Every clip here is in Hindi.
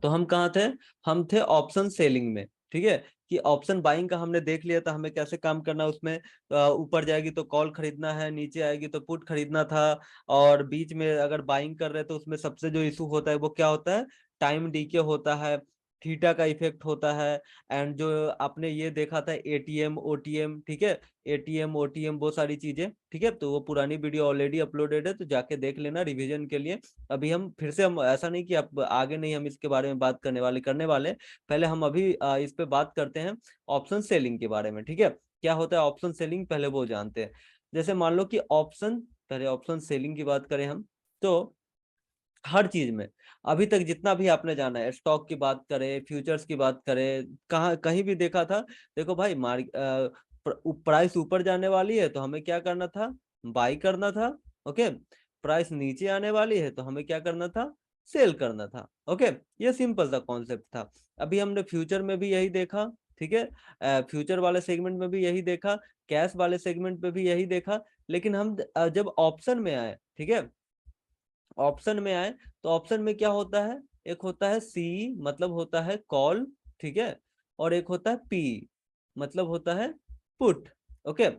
तो हम कहाँ थे? हम थे ऑप्शन सेलिंग में। ठीक है, कि ऑप्शन बाइंग का हमने देख लिया था हमें कैसे काम करना है उसमें। ऊपर जाएगी तो कॉल खरीदना है, नीचे आएगी तो पुट खरीदना था। और बीच में अगर बाइंग कर रहे हैं तो उसमें सबसे जो इशू होता है वो क्या होता है? टाइम डीके होता है, थीटा का इफेक्ट होता है। एंड जो आपने ये देखा था एटीएम ओटीएम, ठीक है, एटीएम ओटीएम वो सारी चीजें, ठीक है। तो वो पुरानी वीडियो ऑलरेडी अपलोडेड है, तो जाके देख लेना रिवीजन के लिए। अभी हम फिर से, हम ऐसा नहीं कि अब आगे नहीं हम इसके बारे में बात करने वाले। पहले हम अभी इस पे बात करते हैं ऑप्शन सेलिंग के बारे में। ठीक है, क्या होता है ऑप्शन सेलिंग पहले वो जानते हैं। जैसे मान लो कि ऑप्शन, पहले ऑप्शन सेलिंग की बात करें हम, तो हर चीज में अभी तक जितना भी आपने जाना है, स्टॉक की बात करें, फ्यूचर्स की बात करें, कहाँ कहीं भी देखा था, देखो भाई प्राइस ऊपर जाने वाली है तो हमें क्या करना था? बाई करना था। ओके, प्राइस नीचे आने वाली है तो हमें क्या करना था? सेल करना था। ओके, ये सिंपल सा कॉन्सेप्ट था। अभी हमने फ्यूचर में भी यही देखा, ठीक है, फ्यूचर वाले सेगमेंट में भी यही देखा, कैश वाले सेगमेंट में भी यही देखा। लेकिन हम जब ऑप्शन में आए, ठीक है, ऑप्शन में आए तो ऑप्शन में क्या होता है? एक होता है सी, मतलब होता है कॉल, ठीक है, और एक होता है पी, मतलब होता है पुट। ओके,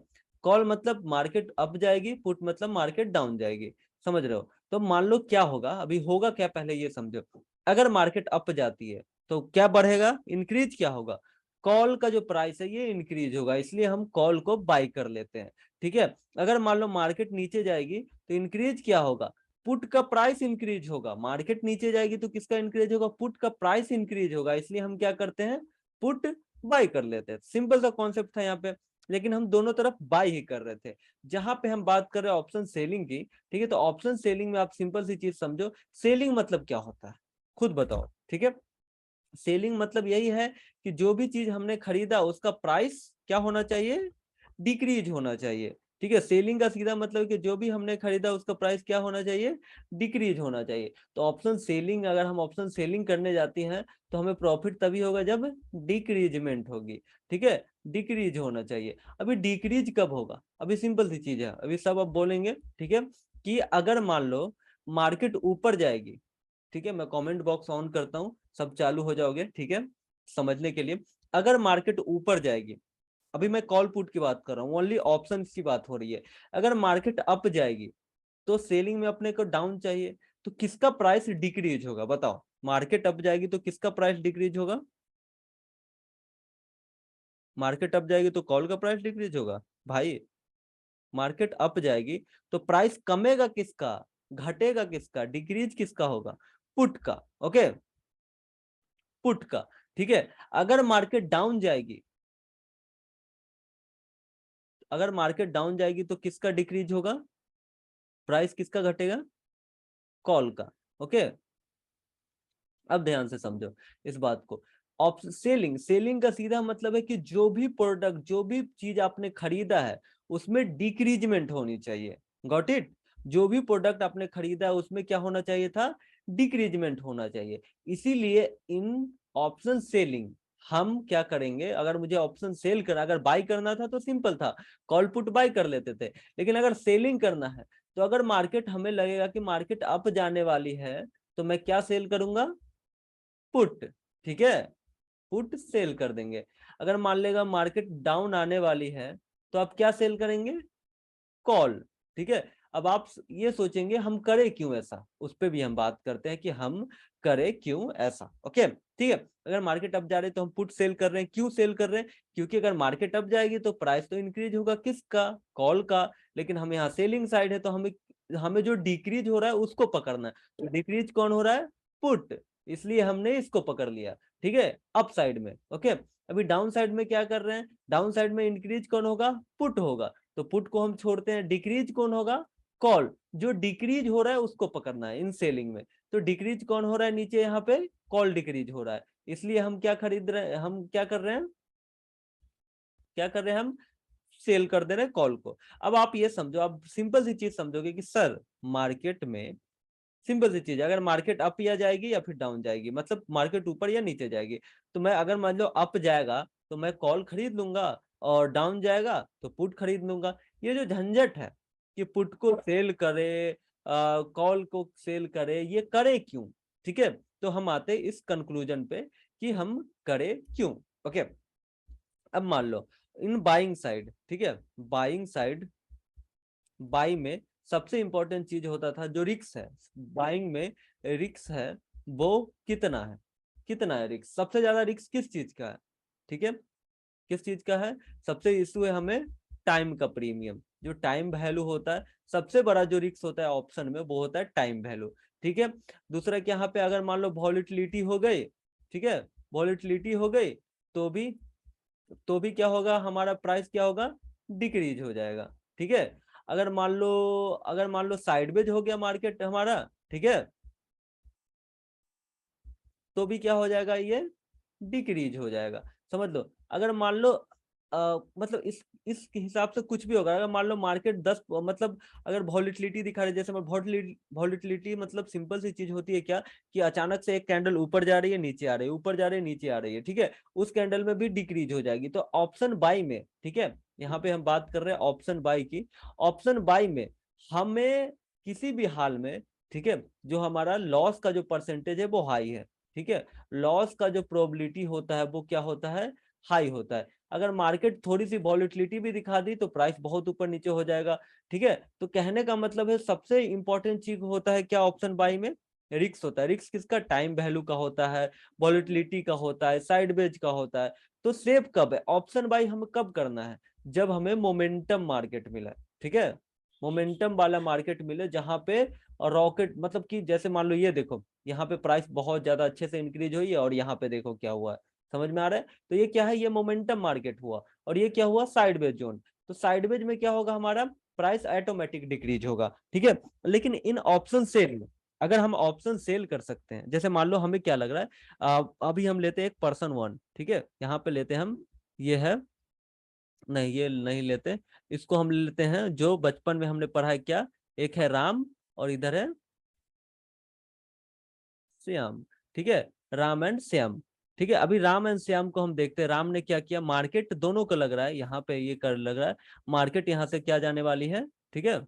कॉल मतलब मार्केट अप जाएगी, पुट मतलब मार्केट डाउन जाएगी। समझ रहे हो? तो मान लो क्या होगा, अभी होगा क्या पहले ये समझो। अगर मार्केट अप जाती है तो क्या बढ़ेगा? इंक्रीज क्या होगा? कॉल का जो प्राइस है ये इंक्रीज होगा, इसलिए हम कॉल को बाई कर लेते हैं। ठीक है, अगर मान लो मार्केट नीचे जाएगी तो इंक्रीज क्या होगा? पुट का प्राइस इंक्रीज होगा। मार्केट नीचे जाएगी तो किसका इंक्रीज होगा? पुट का प्राइस इंक्रीज होगा, इसलिए हम क्या करते हैं? पुट बाय कर लेते हैं। सिंपल सा कॉन्सेप्ट था यहाँ पे, लेकिन हम दोनों तरफ बाय ही कर रहे थे। जहां पे हम बात कर रहे हैं ऑप्शन सेलिंग की, ठीक है, तो ऑप्शन सेलिंग में आप सिंपल सी चीज समझो, सेलिंग मतलब क्या होता है खुद बताओ। ठीक है, सेलिंग मतलब यही है कि जो भी चीज हमने खरीदा उसका प्राइस क्या होना चाहिए? डिक्रीज होना चाहिए। ठीक है, सेलिंग का सीधा मतलब कि जो भी हमने खरीदा उसका प्राइस क्या होना चाहिए? डिक्रीज होना चाहिए। तो ऑप्शन सेलिंग, अगर हम ऑप्शन सेलिंग करने जाती हैं तो हमें प्रॉफिट तभी होगा जब डिक्रीजमेंट होगी। ठीक है, डिक्रीज होना चाहिए। अभी डिक्रीज कब होगा? अभी सिंपल सी चीज है, अभी सब अब बोलेंगे। ठीक है, कि अगर मान लो मार्केट ऊपर जाएगी, ठीक है, मैं कमेंट बॉक्स ऑन करता हूँ, सब चालू हो जाओगे, ठीक है, समझने के लिए। अगर मार्केट ऊपर जाएगी, अभी मैं कॉल पुट की बात कर रहा हूँ, ओनली ऑप्शन की बात हो रही है। अगर मार्केट अप जाएगी तो सेलिंग में अपने को डाउन चाहिए, तो किसका प्राइस डिक्रीज होगा बताओ? मार्केट अप जाएगी तो किसका प्राइस डिक्रीज होगा? मार्केट अप जाएगी तो कॉल का प्राइस डिक्रीज होगा भाई। मार्केट अप जाएगी तो प्राइस कमेगा किसका? घटेगा किसका? डिक्रीज किसका होगा? पुट का। ओके, पुट का। ठीक है, अगर मार्केट डाउन जाएगी, अगर मार्केट डाउन जाएगी तो किसका डिक्रीज होगा? प्राइस किसका घटेगा? कॉल का। ओके, अब ध्यान से समझो इस बात को। सेलिंग, सेलिंग का सीधा मतलब है कि जो भी प्रोडक्ट, जो भी चीज आपने खरीदा है उसमें डिक्रीजमेंट होनी चाहिए। Got it? जो भी प्रोडक्ट आपने खरीदा है उसमें क्या होना चाहिए था? डिक्रीजमेंट होना चाहिए। इसीलिए इन ऑप्शन सेलिंग हम क्या करेंगे? अगर मुझे ऑप्शन सेल करना, अगर बाई करना था तो सिंपल था, कॉल पुट बाई कर लेते थे। लेकिन अगर सेलिंग करना है तो अगर मार्केट, हमें लगेगा कि मार्केट अप जाने वाली है, तो मैं क्या सेल करूंगा? पुट। ठीक है, पुट सेल कर देंगे। अगर मान लेगा मार्केट डाउन आने वाली है तो आप क्या सेल करेंगे? कॉल। ठीक है, अब आप ये सोचेंगे हम करें क्यों ऐसा, उस पर भी हम बात करते हैं कि हम करें क्यों ऐसा। ओके, ठीक है, अगर मार्केट अप जा रही है तो हम पुट सेल कर रहे हैं। क्यों सेल कर रहे हैं? क्योंकि अगर मार्केट अप जाएगी तो प्राइस तो इंक्रीज होगा, किसका? कॉल का। लेकिन हम यहाँ सेलिंग साइड है तो हमें हमें जो डिक्रीज हो रहा है उसको पकड़ना है। तो डिक्रीज कौन हो रहा है? पुट। इसलिए हमने इसको पकड़ लिया। ठीक है, अप साइड में। ओके, अभी डाउन साइड में क्या कर रहे हैं? डाउन साइड में इंक्रीज कौन होगा? पुट होगा, तो पुट को हम छोड़ते हैं। डिक्रीज कौन होगा? कॉल। जो डिक्रीज हो रहा है उसको पकड़ना है इन सेलिंग में। तो डिक्रीज कौन हो रहा है नीचे? यहाँ पे कॉल डिक्रीज हो रहा है, इसलिए हम क्या खरीद रहे हैं? हम क्या कर रहे हैं? क्या कर रहे हैं हम? सेल कर दे रहे हैं कॉल को। अब आप ये समझो, आप सिंपल सी चीज समझोगे कि सर मार्केट में, सिंपल सी चीज है, अगर मार्केट अप या जाएगी या फिर डाउन जाएगी, मतलब मार्केट ऊपर या नीचे जाएगी, तो मैं अगर मान लो अप जाएगा तो मैं कॉल खरीद लूंगा, और डाउन जाएगा तो पुट खरीद लूंगा। ये जो झंझट है कि पुट को सेल करे, कॉल को सेल करे, ये करे क्यों? ठीक है, तो हम आते इस कंक्लूजन पे कि हम करे क्यों। ओके, अब मान लो इन बाइंग साइड, ठीक है, बाइंग साइड, बाई में सबसे इंपॉर्टेंट चीज होता था जो रिक्स है, बाइंग में रिक्स है वो कितना है, कितना है रिक्स, सबसे ज्यादा रिक्स किस चीज का है? ठीक है, किस चीज का है? सबसे इशू है हमें टाइम का प्रीमियम, जो टाइम वैल्यू होता है, सबसे बड़ा जो रिक्स होता है ऑप्शन में वो होता है टाइम वैल्यू। ठीक है, दूसरा कि यहाँ पे अगर मान लो वॉलिटिलिटी हो गई, ठीक है, वॉलिटिलिटी हो गई तो भी क्या होगा, हमारा प्राइस क्या होगा, डिक्रीज हो जाएगा। ठीक है, अगर मान लो साइडवेज हो गया मार्केट हमारा, ठीक है, तो भी क्या हो जाएगा, ये डिक्रीज हो जाएगा। समझ लो, अगर मान लो मतलब इस हिसाब से कुछ भी होगा, अगर मान लो मार्केट 10 मतलब अगर वॉलिटिलिटी दिखा रही है, जैसे वॉलिटिलिटी मतलब सिंपल सी चीज होती है क्या, कि अचानक से एक कैंडल ऊपर जा रही है, नीचे आ रही है, ऊपर जा रही है, नीचे आ रही है, ठीक है, उस कैंडल में भी डिक्रीज हो जाएगी। तो ऑप्शन बाई में, ठीक है, यहाँ पे हम बात कर रहे हैं ऑप्शन बाई की, ऑप्शन बाई में हमें किसी भी हाल में, ठीक है, जो हमारा लॉस का जो परसेंटेज है वो हाई है। ठीक है, लॉस का जो प्रोबेबिलिटी होता है वो क्या होता है, हाई होता है। अगर मार्केट थोड़ी सी वॉलिटिलिटी भी दिखा दी तो प्राइस बहुत ऊपर नीचे हो जाएगा। ठीक है, तो कहने का मतलब है सबसे इंपॉर्टेंट चीज होता है क्या ऑप्शन बाई में, रिक्स होता है। रिक्स किसका, टाइम वैल्यू का होता है, वॉलिटिलिटी का होता है, साइडवेज का होता है। तो सेव कब है, ऑप्शन बाई हमें कब करना है, जब हमें मोमेंटम मार्केट मिला। ठीक है, मोमेंटम वाला मार्केट मिले जहां पे रॉकेट, मतलब कि जैसे मान लो ये देखो, यहाँ पे प्राइस बहुत ज्यादा अच्छे से इंक्रीज हुई है और यहाँ पे देखो क्या हुआ है, समझ में आ रहा है? तो ये क्या है, ये मोमेंटम मार्केट हुआ, और ये क्या हुआ, साइडवेज जोन। तो साइडवेज में क्या होगा, हमारा प्राइस ऑटोमेटिक डिक्रीज होगा। ठीक है, लेकिन इन ऑप्शन सेल में अगर हम ऑप्शन सेल कर सकते हैं, जैसे मान लो हमें क्या लग रहा है, अभी हम लेते हैं एक पर्सन वन, ठीक है, यहाँ पे लेते हैं हम, ये है, नहीं ये नहीं लेते, इसको हम लेते हैं जो बचपन में हमने पढ़ा है क्या, एक है राम और इधर है श्याम। ठीक है, राम एंड श्याम। ठीक है, अभी राम एंड श्याम को हम देखते हैं, राम ने क्या किया, मार्केट दोनों को लग रहा है यहाँ पे, ये कर लग रहा है मार्केट यहाँ से क्या जाने वाली है, ठीक है,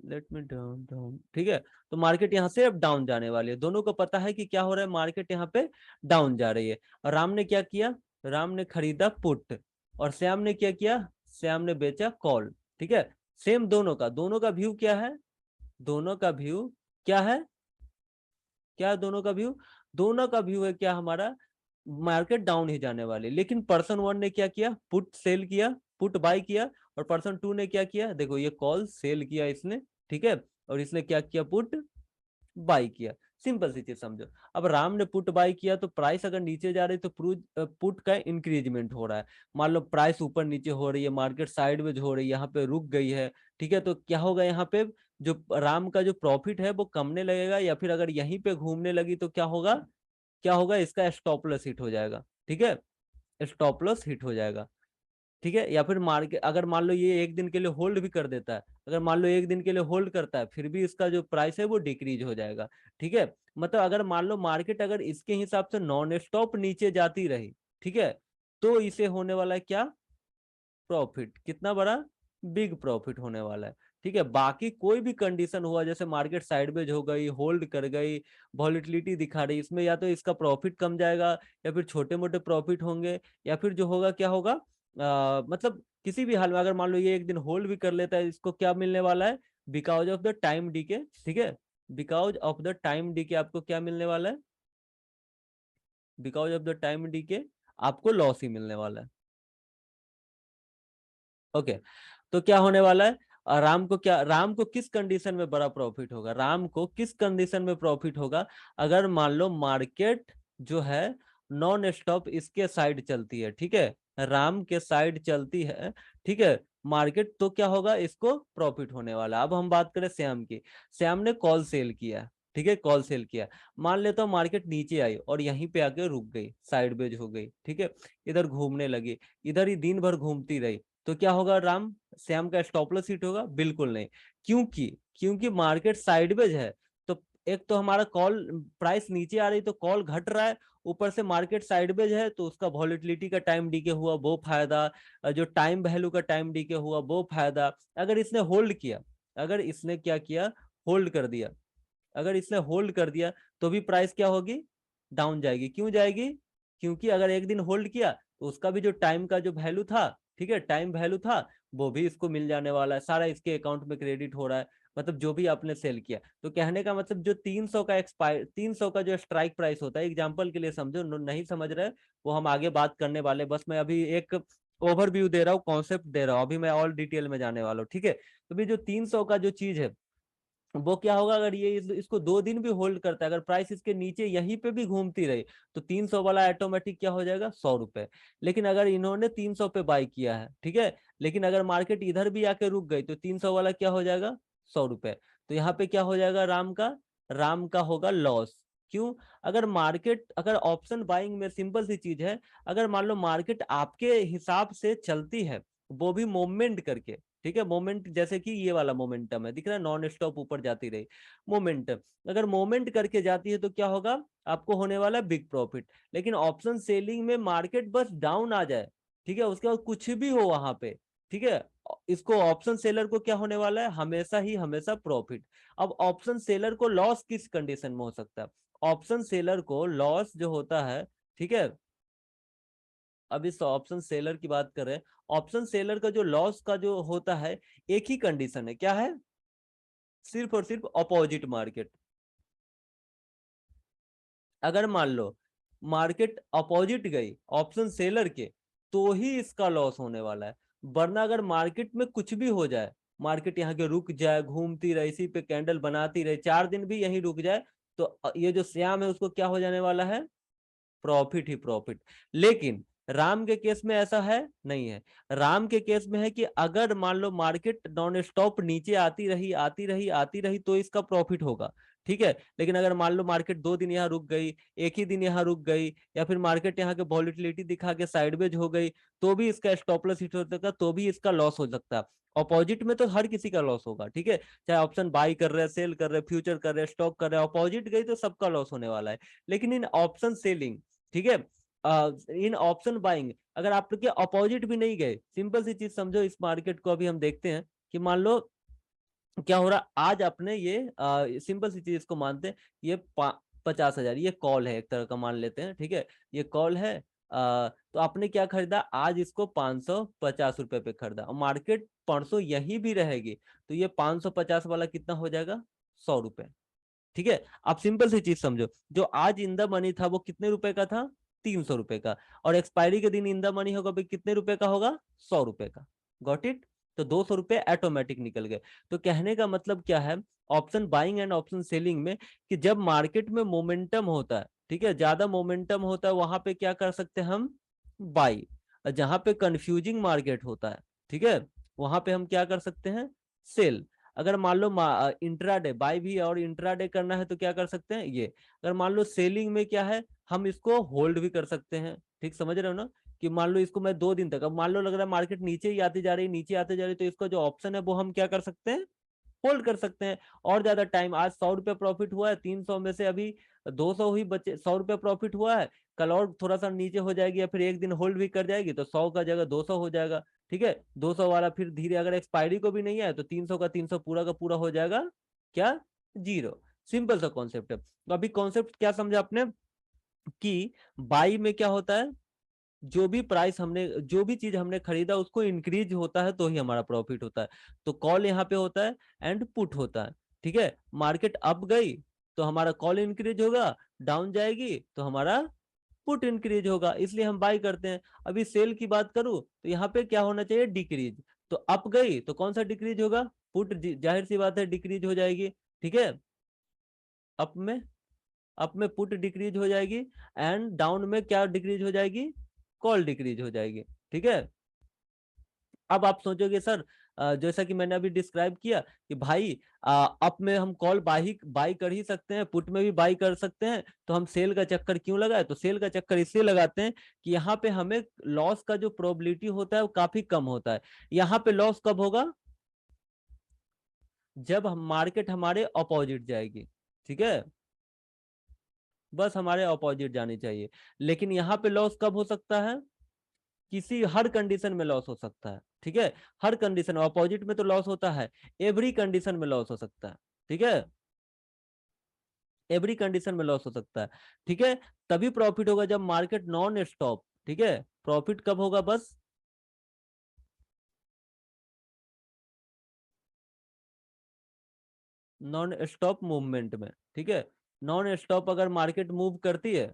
लेट मी डाउन डाउन, ठीक है, तो मार्केट यहाँ से अब डाउन जाने वाली है, दोनों को पता है कि क्या हो रहा है, मार्केट यहाँ पे डाउन जा रही है। और राम ने क्या किया, राम ने खरीदा पुट, और श्याम ने क्या किया, श्याम ने बेचा कॉल। ठीक है, सेम दोनों का व्यू क्या है, दोनों का व्यू क्या है, क्या दोनों का व्यू, दोनों का व्यू है क्या हमारा, मार्केट डाउन ही जाने वाली। लेकिन पर्सन वन ने क्या किया, पुट सेल किया, पुट बाय किया, और पर्सन टू ने क्या किया, देखो ये कॉल सेल किया इसने, ठीक है, और इसने क्या किया, पुट बाई किया। सिंपल सी चीज समझो, अब राम ने पुट बाई किया तो प्राइस अगर नीचे जा रही है तो पुट का इंक्रीजमेंट हो रहा है। मान लो प्राइस ऊपर नीचे हो रही है, मार्केट साइडवेज हो रही है, यहाँ पे रुक गई है, ठीक है, तो क्या होगा, यहाँ पे जो राम का जो प्रॉफिट है वो कमने लगेगा, या फिर अगर यहीं पे घूमने लगी तो क्या होगा, क्या होगा, इसका स्टॉप लॉस हिट हो जाएगा। ठीक है, स्टॉप लॉस हिट हो जाएगा। ठीक है, या फिर मार्केट अगर मान लो ये एक दिन के लिए होल्ड भी कर देता है, अगर मान लो एक दिन के लिए होल्ड करता है, फिर भी इसका जो प्राइस है वो डिक्रीज हो जाएगा। ठीक है, मतलब अगर मान लो मार्केट अगर इसके हिसाब से नॉन स्टॉप नीचे जाती रही, ठीक है, तो इसे होने वाला है क्या, प्रॉफिट, कितना बड़ा, बिग प्रॉफिट होने वाला है। ठीक है, बाकी कोई भी कंडीशन हुआ, जैसे मार्केट साइडवेज हो गई, होल्ड कर गई, वॉलिटिलिटी दिखा रही, इसमें या तो इसका प्रॉफिट कम जाएगा, या फिर छोटे मोटे प्रॉफिट होंगे, या फिर जो होगा क्या होगा, मतलब किसी भी हाल में अगर मान लो ये एक दिन होल्ड भी कर लेता है, इसको क्या मिलने वाला है, because of the time DK. ठीक है, because of the time DK आपको क्या मिलने वाला है, because of the time DK आपको लॉस ही मिलने वाला है। ओके, तो क्या होने वाला है, राम को क्या, राम को किस कंडीशन में बड़ा प्रॉफिट होगा, राम को किस कंडीशन में प्रॉफिट होगा, अगर मान लो मार्केट जो है नॉन स्टॉप इसके साइड चलती है, ठीक है, राम के साइड चलती है, ठीक है, मार्केट, तो क्या होगा, इसको प्रॉफिट होने वाला। अब हम बात करें श्याम की, श्याम ने कॉल सेल किया, ठीक है, कॉल सेल किया, मान लेता हूँ मार्केट नीचे आई और यहीं पे आके रुक गई, साइडवेज हो गई, ठीक है, इधर घूमने लगी, इधर ही दिन भर घूमती रही, तो क्या होगा, राम श्याम का स्टॉप लॉस हिट होगा, बिल्कुल नहीं। क्योंकि क्योंकि मार्केट साइडवेज है, तो एक तो हमारा कॉल प्राइस नीचे आ रही तो कॉल घट रहा है, ऊपर से मार्केट साइडवेज है तो उसका वॉलेटिलिटी का टाइम डीके हुआ वो फायदा, जो टाइम वैल्यू का टाइम डीके हुआ वो फायदा। अगर इसने होल्ड किया, अगर इसने क्या किया, होल्ड कर दिया, अगर इसने होल्ड कर दिया तो भी प्राइस क्या होगी, डाउन जाएगी। क्यों जाएगी, क्योंकि अगर एक दिन होल्ड किया तो उसका भी जो टाइम का जो वैल्यू था, ठीक है, टाइम वैल्यू था वो भी इसको मिल जाने वाला है, सारा इसके अकाउंट में क्रेडिट हो रहा है, मतलब जो भी आपने सेल किया। तो कहने का मतलब जो 300 का एक्सपायर, 300 का जो स्ट्राइक प्राइस होता है, एग्जांपल के लिए समझो, नहीं समझ रहे वो हम आगे बात करने वाले, बस मैं अभी एक ओवरव्यू दे रहा हूँ, कॉन्सेप्ट दे रहा हूँ, अभी मैं और डिटेल में जाने वाला हूँ, ठीक है। तो भी जो 300 का जो चीज है वो क्या होगा, अगर ये इसको 2 दिन भी होल्ड करता है, अगर प्राइस इसके नीचे यहीं पे भी घूमती रही तो 300 वाला ऑटोमेटिक क्या हो जाएगा, 100 रुपए। लेकिन अगर इन्होंने 300 पे बाई किया है, ठीक है, लेकिन अगर मार्केट इधर भी आके रुक गई तो 300 वाला क्या हो जाएगा, 100 रुपए। तो यहाँ पे क्या हो जाएगा, राम का होगा लॉस। क्यों, अगर मार्केट, अगर ऑप्शन बाइंग में सिंपल सी चीज है, अगर मान लो मार्केट आपके हिसाब से चलती है, वो भी मोमेंट करके, ठीक है, मोमेंट, जैसे कि ये वाला मोमेंटम है, दिख रहा है, नॉन स्टॉप ऊपर जाती रही मोमेंटम, अगर मोमेंट करके जाती है तो क्या होगा, आपको होने वाला बिग प्रॉफिट। लेकिन ऑप्शन सेलिंग में मार्केट बस डाउन आ जाए, ठीक है, उसके बाद कुछ भी हो वहां पे, ठीक है, इसको ऑप्शन सेलर को क्या होने वाला है, हमेशा ही हमेशा प्रॉफिट। अब ऑप्शन सेलर को लॉस किस कंडीशन में हो सकता है, ऑप्शन सेलर को लॉस जो होता है, ठीक है, अब इस ऑप्शन सेलर की बात कर रहे हैं, ऑप्शन सेलर का जो लॉस का जो होता है, एक ही कंडीशन है, क्या है, सिर्फ और सिर्फ अपोजिट मार्केट। अगर मान लो मार्केट अपोजिट गई ऑप्शन सेलर के, तो ही इसका लॉस होने वाला है। वरना अगर मार्केट में कुछ भी हो जाए, मार्केट यहाँ के रुक जाए, घूमती रहे, इसी पे कैंडल बनाती रहे, 4 दिन भी यहीं रुक जाए, तो ये जो श्याम है उसको क्या हो जाने वाला है, प्रॉफिट ही प्रॉफिट। लेकिन राम के केस में ऐसा है नहीं है, राम के केस में है कि अगर मान लो मार्केट नॉन स्टॉप नीचे आती रही आती रही आती रही तो इसका प्रॉफिट होगा, ठीक है। लेकिन अगर मान लो मार्केट 2 दिन यहाँ रुक गई, एक ही दिन यहाँ रुक गई, या फिर मार्केट यहाँ के वॉलिटिलिटी दिखा के साइडवेज हो गई, तो भी इसका स्टॉप लॉस हिट हो सकता है, तो भी इसका लॉस हो सकता है। अपोजिट में तो हर किसी का लॉस होगा, ठीक है, चाहे ऑप्शन बाई कर रहे हैं, सेल कर रहे हैं, फ्यूचर कर रहे हैं, स्टॉक कर रहे हैं, अपोजिट गई तो सबका लॉस होने वाला है। लेकिन इन ऑप्शन सेलिंग, ठीक है, इन ऑप्शन बाइंग, अगर आपके अपोजिट भी नहीं गए, सिंपल सी चीज समझो, इस मार्केट को अभी हम देखते हैं कि मान लो क्या हो रहा, आज आपने ये सिंपल सी चीज इसको मानते हैं, ये 50,000 ये कॉल है, एक तरह का मान लेते हैं, ठीक है, ये कॉल है, तो आपने क्या खरीदा, आज इसको 550 रुपए पे खरीदा, और मार्केट परसों यही भी रहेगी, तो ये 550 वाला कितना हो जाएगा, 100 रुपए, ठीक है। आप सिंपल सी चीज समझो, जो आज इन द मनी था वो कितने रुपए का था, 300 रुपए का, और एक्सपायरी के दिन इन द मनी होगा भाई कितने रुपए का होगा, 100 रुपए का। गॉट इट, तो 200 रुपए ऑटोमेटिक निकल गए। तो कहने का मतलब क्या है, option buying and option selling में, कि जब मार्केट में मोमेंटम होता है, ठीक है, ज्यादा मोमेंटम होता है, वहां पे क्या कर सकते हैं हम, बाई। जहां पे कंफ्यूजिंग मार्केट होता है, ठीक है, वहां पे हम क्या कर सकते हैं, सेल। अगर मान लो इंट्राडे बाय भी और इंट्राडे करना है तो क्या कर सकते हैं, ये। अगर मान लो सेलिंग में क्या है, हम इसको होल्ड भी कर सकते हैं, ठीक समझ रहे हो ना, कि मान लो इसको मैं 2 दिन तक, अब मान लो लग रहा है मार्केट नीचे ही आती जा रही है, नीचे आते जा रही है, तो इसका जो ऑप्शन है वो हम क्या कर सकते हैं, होल्ड कर सकते हैं और ज्यादा टाइम। आज 100 रुपए प्रॉफिट हुआ है, 300 में से अभी 200 ही बचे, 100 रुपए प्रॉफिट हुआ है, कल और थोड़ा सा नीचे हो जाएगी या फिर एक दिन होल्ड भी कर जाएगी तो 100 का जगह 200 हो जाएगा, ठीक है। 200 वाला फिर धीरे, अगर एक्सपायरी को भी नहीं है तो 300 का 300 पूरा का पूरा हो जाएगा क्या, जीरो। सिंपल सा कॉन्सेप्ट है। तो अभी कॉन्सेप्ट क्या समझा आपने, कि बाई में क्या होता है, जो भी प्राइस हमने, जो भी चीज हमने खरीदा उसको इंक्रीज होता है तो ही हमारा प्रॉफिट होता है। तो कॉल यहाँ पे होता है एंड पुट होता है, ठीक है। मार्केट अप गई तो हमारा कॉल इंक्रीज होगा, डाउन जाएगी तो हमारा पुट इंक्रीज होगा, इसलिए हम बाई करते हैं। अभी सेल की बात करूं तो यहाँ पे क्या होना चाहिए, डिक्रीज। तो अप गई तो कौन सा डिक्रीज होगा, पुट, जाहिर सी बात है डिक्रीज हो जाएगी, ठीक है। अप में, अप में पुट डिक्रीज हो जाएगी, एंड डाउन में क्या डिक्रीज हो जाएगी, कॉल डिक्रीज हो जाएगी, ठीक है। अब आप सोचोगे सर, जैसा कि मैंने अभी डिस्क्राइब किया कि भाई अप में हम कॉल बाई कर ही सकते हैं, पुट में भी बाई कर सकते हैं, तो हम सेल का चक्कर क्यों लगाए, तो सेल का चक्कर इसलिए लगाते हैं कि यहाँ पे हमें लॉस का जो प्रोबेबिलिटी होता है वो काफी कम होता है। यहाँ पे लॉस कब होगा, जब हम मार्केट हमारे अपोजिट जाएगी, ठीक है। बस हमारे अपोजिट जानी चाहिए। लेकिन यहाँ पे लॉस कब हो सकता है, किसी हर कंडीशन में लॉस हो सकता है, ठीक है। हर कंडीशन, अपोजिट में तो लॉस होता है, एवरी कंडीशन में लॉस हो सकता है, ठीक है। एवरी कंडीशन में लॉस हो सकता है, ठीक है। तभी प्रॉफिट होगा जब मार्केट नॉन स्टॉप, ठीक है। प्रॉफिट कब होगा, बस नॉन स्टॉप मूवमेंट में, ठीक है। नॉन स्टॉप अगर मार्केट मूव करती है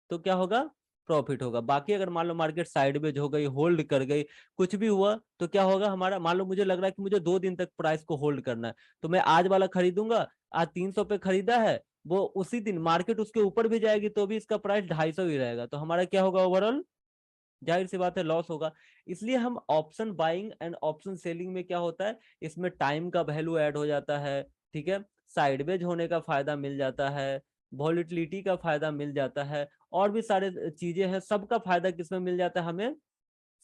तो क्या होगा, प्रॉफिट होगा। बाकी अगर मान लो मार्केट साइडवेज हो गई, होल्ड कर गई, कुछ भी हुआ, तो क्या होगा हमारा, मान लो मुझे लग रहा है कि मुझे 2 दिन तक प्राइस को होल्ड करना है, तो मैं आज वाला खरीदूंगा। आज 300 पे खरीदा है, वो उसी दिन मार्केट उसके ऊपर भी जाएगी तो भी इसका प्राइस 250 ही रहेगा, तो हमारा क्या होगा, ओवरऑल जाहिर सी बात है लॉस होगा। इसलिए हम option buying and option selling में क्या होता है, इसमें टाइम का वैल्यू ऐड हो जाता है, ठीक है। साइडवेज होने का फायदा मिल जाता है, वॉलिटिलिटी का फायदा मिल जाता है, और भी सारे चीजें हैं, सबका फायदा किसमें मिल जाता है हमें,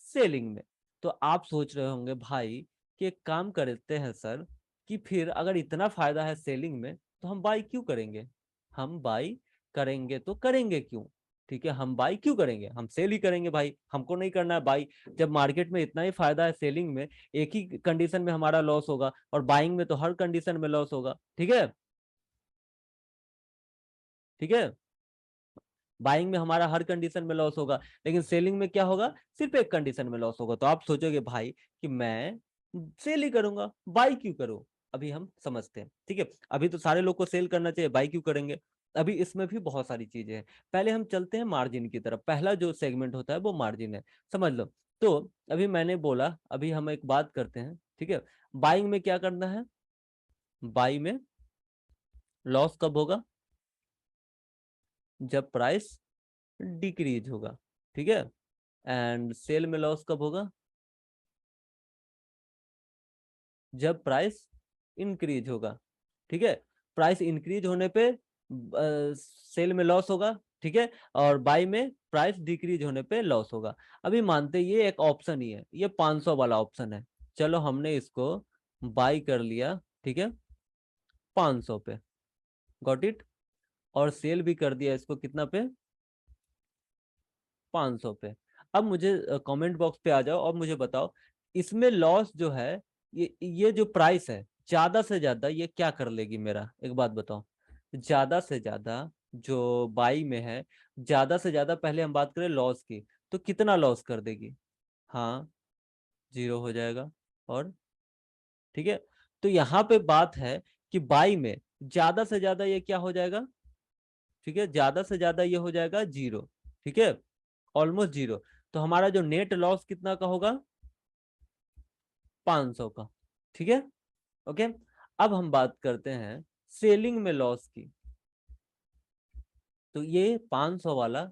सेलिंग में। तो आप सोच रहे होंगे भाई कि एक काम करते हैं सर, कि फिर अगर इतना फायदा है सेलिंग में तो हम बाई क्यों करेंगे। हम बाई करेंगे तो करेंगे क्यों, ठीक है। हम बाई क्यों करेंगे, हम सेल ही करेंगे भाई, हमको नहीं करना है बाई। जब मार्केट में इतना ही फायदा है सेलिंग में, एक ही कंडीशन में हमारा लॉस होगा, और बाइंग में तो हर कंडीशन में लॉस होगा, ठीक है। ठीक है, बाइंग में हमारा हर कंडीशन में लॉस होगा, लेकिन सेलिंग में क्या होगा, सिर्फ एक कंडीशन में लॉस होगा। तो आप सोचोगे भाई कि मैं सेल ही करूंगा, बाई क्यों करूं। अभी हम समझते हैं, ठीक है। अभी तो सारे लोग को सेल करना चाहिए, बाई क्यों करेंगे। अभी इसमें भी बहुत सारी चीजें हैं। पहले हम चलते हैं मार्जिन की तरफ। पहला जो सेगमेंट होता है वो मार्जिन है, समझ लो। तो अभी मैंने बोला, अभी हम एक बात करते हैं, ठीक है। बाइंग में क्या करना है, बाई में लॉस कब होगा, जब प्राइस डिक्रीज होगा, ठीक है। एंड सेल में लॉस कब होगा, जब प्राइस इंक्रीज होगा, ठीक है। प्राइस इंक्रीज होने पे सेल में लॉस होगा, ठीक है। और बाई में प्राइस डिक्रीज होने पे लॉस होगा। अभी मानते ये एक ऑप्शन ही है, ये 500 वाला ऑप्शन है। चलो हमने इसको बाई कर लिया, ठीक है, 500 पे, गॉट इट। और सेल भी कर दिया इसको कितना पे, 500 पे। अब मुझे कमेंट बॉक्स पे आ जाओ और मुझे बताओ, इसमें लॉस जो है, ये जो प्राइस है, ज्यादा से ज्यादा ये क्या कर लेगी मेरा, एक बात बताओ। ज्यादा से ज्यादा जो बाई में है, ज्यादा से ज्यादा, पहले हम बात करें लॉस की, तो कितना लॉस कर देगी, हाँ, 0 हो जाएगा। और ठीक है, तो यहाँ पे बात है कि बाई में ज्यादा से ज्यादा ये क्या हो जाएगा, ठीक है, ज्यादा से ज्यादा ये हो जाएगा 0, ठीक है, ऑलमोस्ट 0। तो हमारा जो नेट लॉस कितना का होगा, 500 का, ठीक है, ओके। अब हम बात करते हैं सेलिंग में लॉस की। तो ये 500 वाला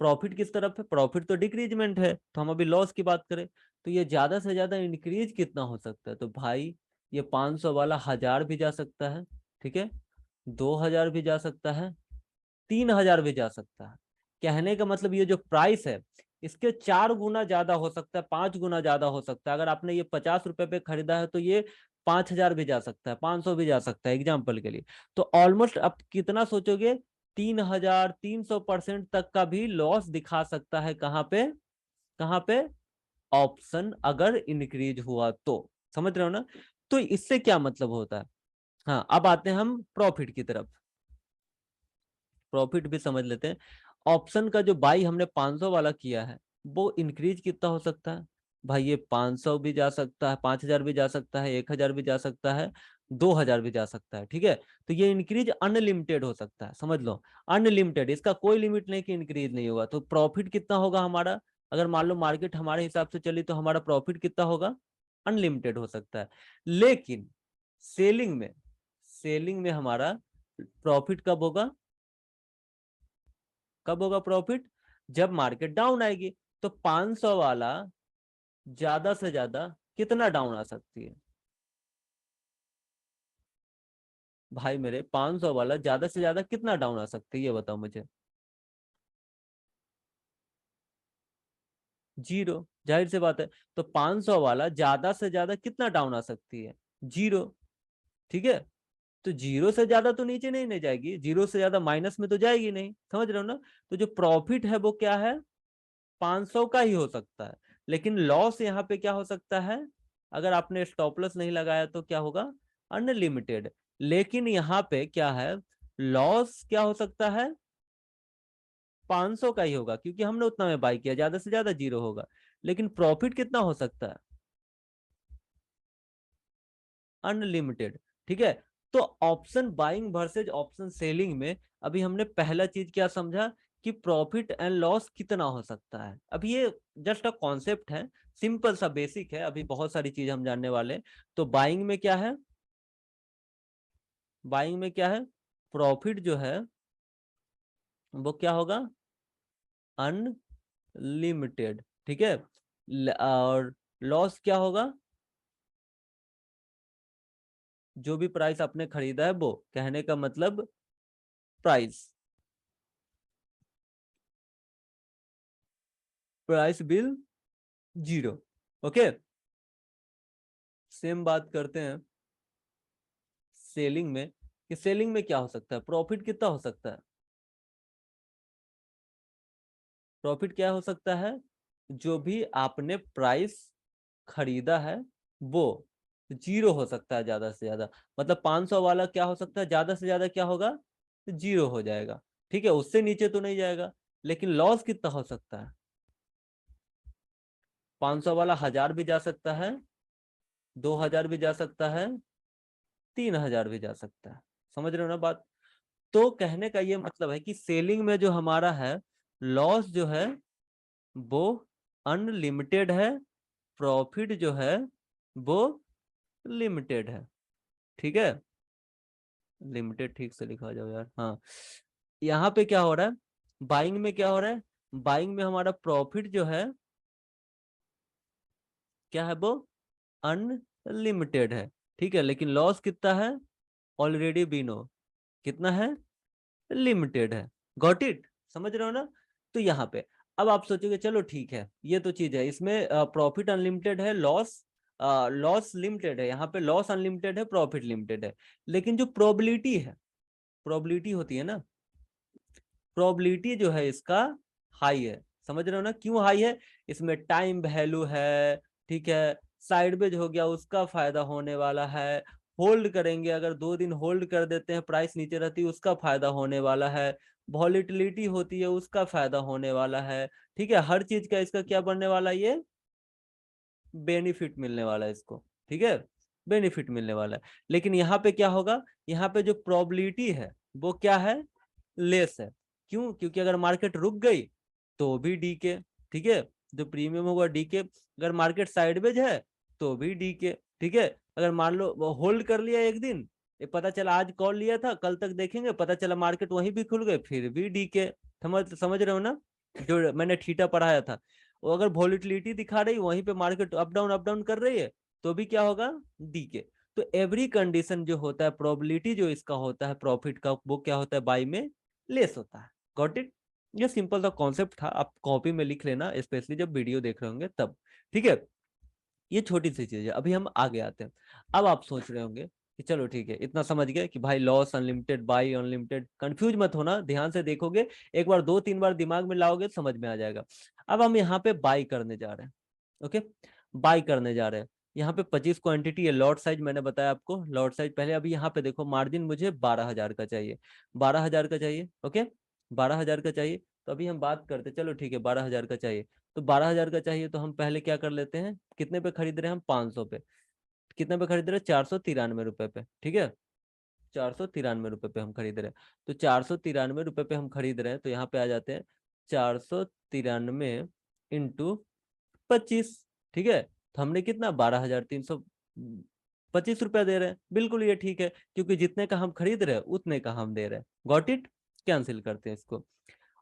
प्रॉफिट किस तरफ है, प्रॉफिट तो डिक्रीजमेंट है, तो हम अभी लॉस की बात करें, तो ये ज्यादा से ज्यादा इंक्रीज कितना हो सकता है, तो भाई ये 500 वाला 1000 भी जा सकता है, ठीक है, 2000 भी जा सकता है, 3000 भी जा सकता है। कहने का मतलब ये जो प्राइस है, इसके 4 गुना ज्यादा हो सकता है, 5 गुना ज्यादा हो सकता है। अगर आपने ये 50 रुपए पे खरीदा है तो ये 5000 भी जा सकता है, 500 भी जा सकता है, एग्जाम्पल के लिए। तो ऑलमोस्ट आप कितना सोचोगे, 3300% तक का भी लॉस दिखा सकता है, कहाँ पे, कहाँ पे, ऑप्शन अगर इंक्रीज हुआ तो, समझ रहे हो ना। तो इससे क्या मतलब होता है। हाँ, अब आते हैं हम प्रॉफिट की तरफ, प्रॉफिट भी समझ लेते हैं। ऑप्शन का जो बाई हमने 500 वाला किया है, वो इंक्रीज कितना हो सकता है, भाई ये 500 भी जा सकता है, 5000 भी जा सकता है, 1000 भी जा सकता है, 2000 भी जा सकता है, ठीक है। तो ये इंक्रीज अनलिमिटेड हो सकता है, समझ लो, अनलिमिटेड, इसका कोई लिमिट नहीं कि इंक्रीज नहीं होगा। तो प्रॉफिट कितना होगा हमारा, अगर मान लो मार्केट हमारे हिसाब से चली तो हमारा प्रॉफिट कितना होगा, अनलिमिटेड हो सकता है। लेकिन सेलिंग में, सेलिंग में हमारा प्रॉफिट कब होगा, कब होगा प्रॉफिट, जब मार्केट डाउन आएगी। तो 500 वाला ज्यादा से ज्यादा कितना डाउन आ सकती है, भाई मेरे 500 वाला ज्यादा से ज्यादा कितना डाउन आ सकती है, ये बताओ मुझे। 0, जाहिर सी बात है। तो 500 वाला ज्यादा से ज्यादा कितना डाउन आ सकती है, 0, ठीक है। तो जीरो से ज्यादा तो नीचे नहीं जाएगी, जीरो से ज्यादा माइनस में तो जाएगी नहीं, समझ रहे हो ना। तो जो प्रॉफिट है वो क्या है, 500 का ही हो सकता है। लेकिन लॉस यहाँ पे क्या हो सकता है, अगर आपने स्टॉप लॉस नहीं लगाया तो क्या होगा, अनलिमिटेड। लेकिन यहाँ पे क्या है, लॉस क्या हो सकता है, 500 का ही होगा, क्योंकि हमने उतना में बाई किया, ज्यादा से ज्यादा जीरो होगा। लेकिन प्रॉफिट कितना हो सकता है, अनलिमिटेड। ठीक है। तो option buying versus option selling में अभी हमने पहला चीज क्या समझा, कि प्रॉफिट एंड लॉस कितना हो सकता है। अभी ये जस्ट अ कॉन्सेप्ट है, सिंपल सा बेसिक है, अभी बहुत सारी चीज हम जानने वाले हैं। तो बाइंग में क्या है, बाइंग में क्या है, प्रॉफिट जो है वो क्या होगा, अनलिमिटेड। ठीक है। और लॉस क्या होगा, जो भी प्राइस आपने खरीदा है वो, कहने का मतलब price, price bill zero. Okay. Same बात करते हैं सेलिंग में, कि सेलिंग में क्या हो सकता है, प्रॉफिट कितना हो सकता है, प्रॉफिट क्या हो सकता है, जो भी आपने प्राइस खरीदा है वो जीरो हो सकता है ज्यादा से ज्यादा। मतलब 500 वाला क्या हो सकता है, ज्यादा से ज्यादा क्या होगा, जीरो हो जाएगा। ठीक है, उससे नीचे तो नहीं जाएगा। लेकिन लॉस कितना हो सकता है, 500 वाला 1000 भी जा सकता है, 2000 भी जा सकता है, 3000 भी जा सकता है। समझ रहे हो ना बात। तो कहने का ये मतलब है कि सेलिंग में जो हमारा है, लॉस जो है वो अनलिमिटेड है, प्रॉफिट जो है वो लिमिटेड है। ठीक है, लिमिटेड ठीक से लिखा जाओ यार, हाँ। यहाँ पे क्या हो रहा है, बाइंग में क्या हो रहा है, बाइंग में हमारा प्रॉफिट जो है क्या है, वो अनलिमिटेड है। ठीक है, लेकिन लॉस कितना है, ऑलरेडी वी नो कितना है, लिमिटेड है। गॉट इट, समझ रहे हो ना। तो यहाँ पे अब आप सोचोगे चलो ठीक है, ये तो चीज है, इसमें प्रॉफिट अनलिमिटेड है, लॉस लॉस लिमिटेड है, यहाँ पे लॉस अनलिमिटेड है, प्रॉफिट लिमिटेड है। लेकिन जो प्रोबेबिलिटी है, प्रोबेबिलिटी होती है ना, प्रोबेबिलिटी जो है इसका हाई है। समझ रहे हो ना, क्यों हाई है, इसमें टाइम वैल्यू है। ठीक है, साइडवेज हो गया उसका फायदा होने वाला है, होल्ड करेंगे अगर 2 दिन होल्ड कर देते हैं, प्राइस नीचे रहती है उसका फायदा होने वाला है, वॉलीटिलिटी होती है उसका फायदा होने वाला है। ठीक है, हर चीज का इसका क्या बनने वाला है, ये बेनिफिट मिलने वाला है इसको। ठीक है, बेनिफिट मिलने वाला है। लेकिन यहाँ पे क्या होगा, यहाँ पे जो प्रोबेबिलिटी है वो क्या है, लेस है। क्यों, क्योंकि अगर मार्केट रुक गई तो भी डी के, ठीक है, जो प्रीमियम होगा डी के, अगर मार्केट साइडवेज है तो भी डी के। ठीक है, अगर मान लो वो होल्ड कर लिया एक दिन, ये पता चला आज कॉल लिया था कल तक देखेंगे, पता चला मार्केट वहीं भी खुल गए, फिर भी डी के। समझ रहे हो ना, जो मैंने थीटा पढ़ाया था, वो अगर वॉलिटिलिटी दिखा रही वहीं पे मार्केट अप डाउन कर रही है तो भी क्या होगा, डी के। तो एवरी कंडीशन जो होता है, प्रोबेबिलिटी जो इसका होता है प्रॉफिट का, वो क्या होता है, बाई में लेस होता है। Got it. ये सिंपल सा कॉन्सेप्ट था, आप कॉपी में लिख लेना, स्पेशली जब वीडियो देख रहे होंगे तब। ठीक है, ये छोटी सी चीज है। अभी हम आगे आते हैं। अब आप सोच रहे होंगे कि चलो ठीक है, इतना समझ गए कि भाई loss unlimited, by unlimited, confuse मत होना, ध्यान से देखोगे, एक बार 2-3 बार दिमाग में लाओगे समझ में आ जाएगा। अब हम यहाँ पे बाई करने जा रहे हैं। ओके, बाई करने जा रहे हैं। यहाँ पे 25 क्वांटिटी है, लॉट साइज मैंने बताया आपको, लॉट साइज पहले। अभी यहाँ पे देखो, मार्जिन मुझे 12,000 का चाहिए, 12,000 का चाहिए। ओके, 12,000 का चाहिए। तो अभी हम बात करते, चलो ठीक है 12,000 का चाहिए। तो 12,000 का चाहिए तो हम पहले क्या कर लेते हैं, कितने पे खरीद रहे हैं हम, 500 पे। कितने पे खरीद रहे हैं, 493 रुपए पे। ठीक है, 493 रुपए पे हम खरीद रहे हैं। तो 493 रुपए पे हम खरीद रहे हैं, तो यहाँ पे आ जाते हैं 493 × 25। ठीक है, तो हमने कितना, 12,325 रुपया दे रहे हैं। बिल्कुल ये ठीक है, क्योंकि जितने का हम खरीद रहे हैं उतने का हम दे रहे हैं। Got it. कैंसिल करते हैं इसको।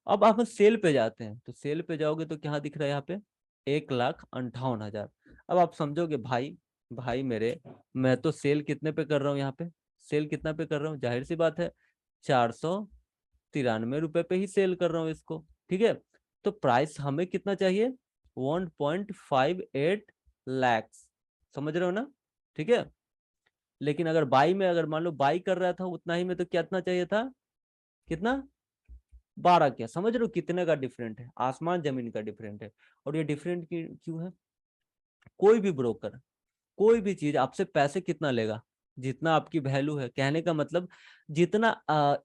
अब आप सेल पे जाते हैं, तो सेल पे जाओगे तो क्या दिख रहा है यहाँ पे, 1,58,000। अब आप समझोगे भाई, भाई मेरे, मैं तो सेल कितने पे कर रहा हूँ यहाँ पे, सेल कितना पे कर रहा हूँ, जाहिर सी बात है 493 रुपए पे ही सेल कर रहा हूँ इसको। ठीक है, तो प्राइस हमें कितना चाहिए, 1.58 लैक्स। समझ रहे हो ना। ठीक है, लेकिन अगर बाई में, अगर मान लो बाई कर रहा था उतना ही में, तो कितना चाहिए था, कितना, 12। क्या समझ रहे हो कितने का डिफरेंट है, आसमान जमीन का डिफरेंट है। और ये डिफरेंट क्यों है, कोई भी ब्रोकर कोई भी चीज आपसे पैसे कितना लेगा, जितना आपकी वैल्यू है, कहने का मतलब जितना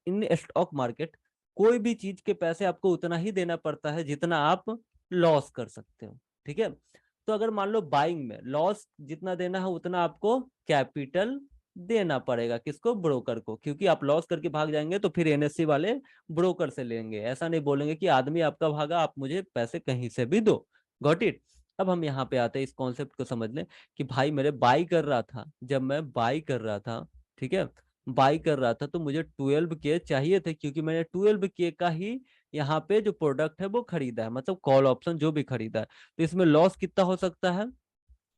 इन स्टॉक मार्केट कोई भी चीज के पैसे आपको उतना ही देना पड़ता है जितना आप लॉस कर सकते हो, ठीक है। तो अगर मान लो बाइंग में लॉस जितना देना है उतना आपको कैपिटल देना पड़ेगा, किसको, ब्रोकर को, क्योंकि आप लॉस करके भाग जाएंगे तो फिर एनएससी वाले ब्रोकर से लेंगे, ऐसा नहीं बोलेंगे कि आदमी आपका भागा आप मुझे पैसे कहीं से भी दो। Got it. अब हम यहाँ पे आते हैं, इस कॉन्सेप्ट को समझ लें कि भाई मेरे बाई कर रहा था, जब मैं बाई कर रहा था, ठीक है, बाई कर रहा था तो मुझे 12K चाहिए थे, क्योंकि मैंने 12K का ही यहाँ पे जो प्रोडक्ट है वो खरीदा है, मतलब कॉल ऑप्शन जो भी खरीदा है। तो इसमें लॉस कितना हो सकता है,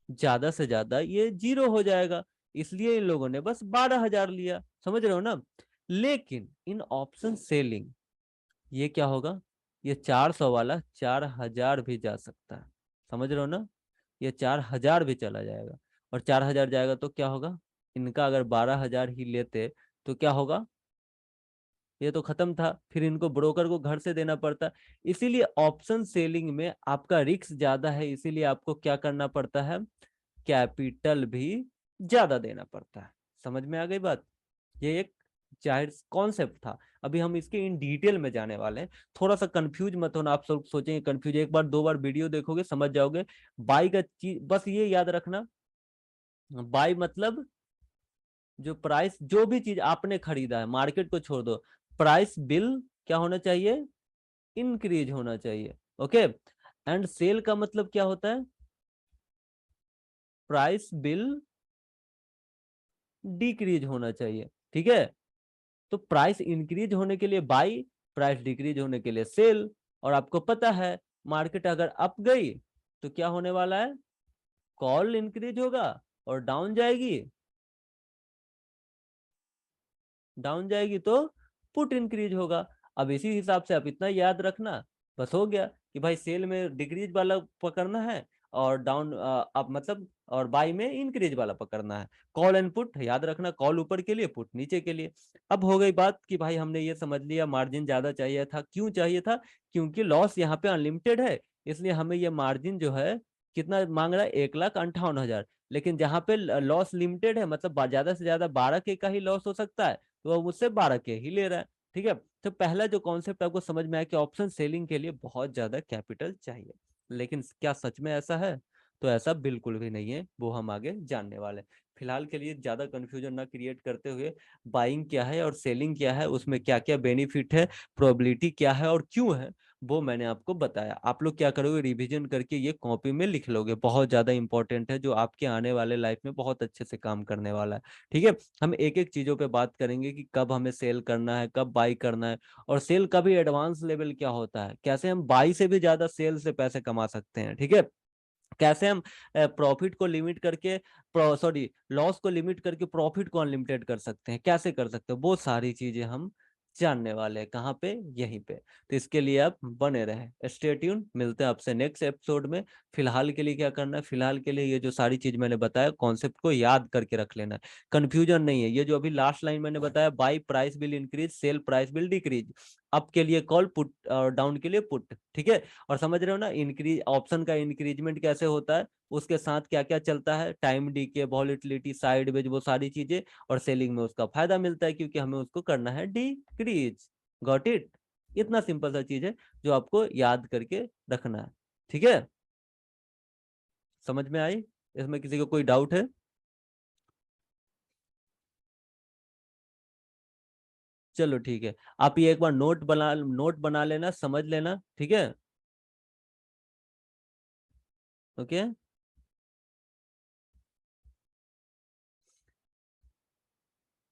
ज्यादा से ज्यादा ये 0 हो जाएगा, इसलिए इन लोगों ने बस 12,000 लिया, समझ रहे हो ना। लेकिन इन ऑप्शन सेलिंग ये क्या होगा, ये 400 वाला 4,000 भी जा सकता है, समझ रहे हो ना, ये 4,000 भी चला जाएगा। और 4,000 जाएगा तो क्या होगा, इनका अगर 12,000 ही लेते तो क्या होगा, ये तो खत्म था, फिर इनको ब्रोकर को घर से देना पड़ता। इसीलिए ऑप्शन सेलिंग में आपका रिस्क ज्यादा है, इसीलिए आपको क्या करना पड़ता है, कैपिटल भी ज्यादा देना पड़ता है। समझ में आ गई बात, ये एक जाहिर कॉन्सेप्ट था। अभी हम इसके इन डिटेल में जाने वाले हैं, थोड़ा सा कंफ्यूज मत होना, आप सब सोचेंगे कंफ्यूज, एक बार दो बार वीडियो देखोगे समझ जाओगे। बाई का चीज बस ये याद रखना, बाई मतलब जो प्राइस, जो भी चीज आपने खरीदा है, मार्केट को छोड़ दो, प्राइस बिल क्या होना चाहिए, इंक्रीज होना चाहिए, ओके। एंड सेल का मतलब क्या होता है, प्राइस बिल डिक्रीज होना चाहिए, ठीक है। तो प्राइस इंक्रीज होने के लिए बाई, प्राइस डिक्रीज होने के लिए सेल। और आपको पता है मार्केट अगर अप गई तो क्या होने वाला है, कॉल इंक्रीज होगा, और डाउन जाएगी, डाउन जाएगी तो पुट इंक्रीज होगा। अब इसी हिसाब से आप इतना याद रखना, बस हो गया कि भाई सेल में डिक्रीज वाला पकड़ना है, और डाउन अब मतलब और बाई में इंक्रीज वाला पकड़ना है। कॉल एंड पुट याद रखना, कॉल ऊपर के लिए, पुट नीचे के लिए। अब हो गई बात कि भाई हमने ये समझ लिया मार्जिन ज्यादा चाहिए था, क्यों चाहिए था, क्योंकि लॉस यहाँ पे अनलिमिटेड है, इसलिए हमें ये मार्जिन जो है कितना मांग रहा है, 1,58,000। लेकिन जहाँ पे लॉस लिमिटेड है, मतलब ज्यादा से ज्यादा 12K का ही लॉस हो सकता है, तो वो मुझसे 12K ही ले रहा है, ठीक है। तो पहला जो कॉन्सेप्ट आपको समझ में आया कि ऑप्शन सेलिंग के लिए बहुत ज्यादा कैपिटल चाहिए, लेकिन क्या सच में ऐसा है, तो ऐसा बिल्कुल भी नहीं है, वो हम आगे जानने वाले हैं। फिलहाल के लिए ज्यादा कंफ्यूजन ना क्रिएट करते हुए, बाइंग क्या है और सेलिंग क्या है, उसमें क्या क्या बेनिफिट है, प्रोबेबिलिटी क्या है और क्यों है, वो मैंने आपको बताया। आप लोग क्या करोगे, रिवीजन करके ये कॉपी में लिख लोगे, बहुत ज्यादा इंपॉर्टेंट है, जो आपके आने वाले लाइफ में बहुत अच्छे से काम करने वाला है, ठीक है। हम एक एक चीजों पे बात करेंगे कि कब हमें सेल करना है, कब बाई करना है, और सेल का भी एडवांस लेवल क्या होता है, कैसे हम बाई से भी ज्यादा सेल से पैसे कमा सकते हैं, ठीक है। कैसे हम प्रॉफिट को लिमिट करके, सॉरी लॉस को लिमिट करके प्रॉफिट को अनलिमिटेड कर सकते हैं, कैसे कर सकते हैं, वो सारी चीजें हम जानने वाले हैं, कहाँ पे, यहीं पे। तो इसके लिए आप बने रहे, स्टे ट्यून, मिलते हैं आपसे नेक्स्ट एपिसोड में। फिलहाल के लिए क्या करना है, फिलहाल के लिए ये जो सारी चीज मैंने बताया कॉन्सेप्ट को याद करके रख लेना है, कंफ्यूजन नहीं है। ये जो अभी लास्ट लाइन मैंने बताया, by price bill increase, sale price bill decrease, up के लिए कॉल, पुट और डाउन के लिए पुट, ठीक है। और समझ रहे हो ना, इंक्रीज ऑप्शन का इंक्रीजमेंट कैसे होता है, उसके साथ क्या क्या चलता है, टाइम डीके, वॉलेटिलिटी, साइडवेज, वो सारी चीजें। और सेलिंग में उसका फायदा मिलता है, क्योंकि हमें उसको करना है डिक्रीज। Got it. इतना सिंपल सा चीज है जो आपको याद करके रखना है, ठीक है। समझ में आई, इसमें किसी को कोई डाउट है, चलो ठीक है। आप ये एक बार नोट बना लेना, समझ लेना, ठीक है, ओके।